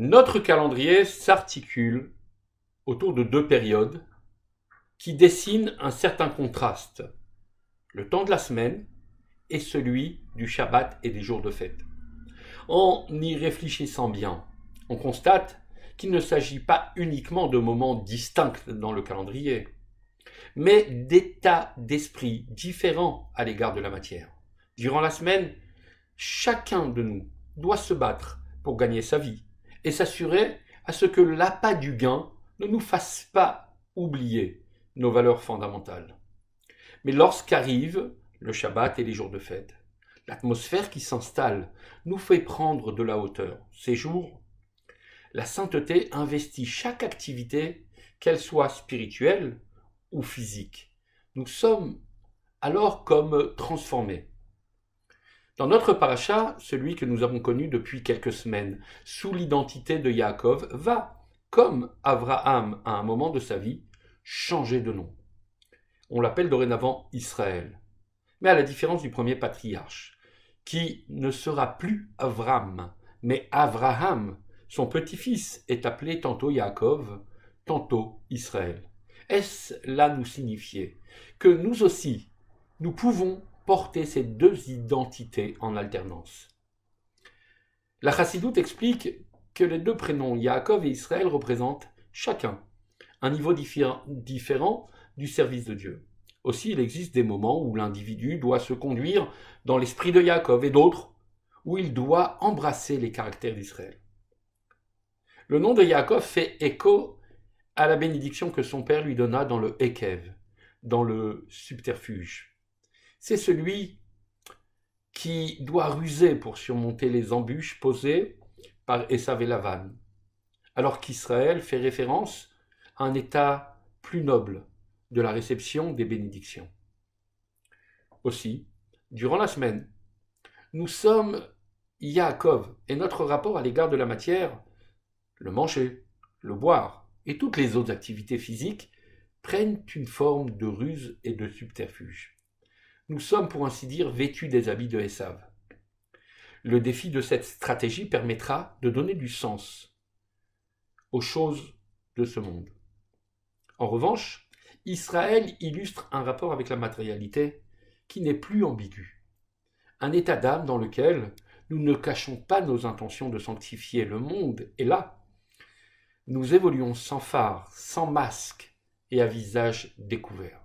Notre calendrier s'articule autour de deux périodes qui dessinent un certain contraste, le temps de la semaine et celui du Shabbat et des jours de fête. En y réfléchissant bien, on constate qu'il ne s'agit pas uniquement de moments distincts dans le calendrier, mais d'états d'esprit différents à l'égard de la matière. Durant la semaine, chacun de nous doit se battre pour gagner sa vie et s'assurer à ce que l'appât du gain ne nous fasse pas oublier nos valeurs fondamentales. Mais lorsqu'arrive le Shabbat et les jours de fête, l'atmosphère qui s'installe nous fait prendre de la hauteur. Ces jours, la sainteté investit chaque activité, qu'elle soit spirituelle ou physique. Nous sommes alors comme transformés. Dans notre paracha, celui que nous avons connu depuis quelques semaines, sous l'identité de Yaakov, va, comme Abraham à un moment de sa vie, changer de nom. On l'appelle dorénavant Israël. Mais à la différence du premier patriarche, qui ne sera plus Avram, mais Avraham, son petit-fils est appelé tantôt Yaakov, tantôt Israël. Est-ce là nous signifier que nous aussi, nous pouvons porter ces deux identités en alternance? La Chassidoute explique que les deux prénoms Yaakov et Israël représentent chacun un niveau différent du service de Dieu. Aussi, il existe des moments où l'individu doit se conduire dans l'esprit de Yaakov et d'autres où il doit embrasser les caractères d'Israël. Le nom de Yaakov fait écho à la bénédiction que son père lui donna dans le Ekev, dans le subterfuge. C'est celui qui doit ruser pour surmonter les embûches posées par Esav et Lavan, alors qu'Israël fait référence à un état plus noble de la réception des bénédictions. Aussi, durant la semaine, nous sommes Yaakov et notre rapport à l'égard de la matière, le manger, le boire et toutes les autres activités physiques prennent une forme de ruse et de subterfuge. Nous sommes pour ainsi dire vêtus des habits de Esav. Le défi de cette stratégie permettra de donner du sens aux choses de ce monde. En revanche, Israël illustre un rapport avec la matérialité qui n'est plus ambigu. Un état d'âme dans lequel nous ne cachons pas nos intentions de sanctifier le monde, et là, nous évoluons sans phare, sans masque et à visage découvert.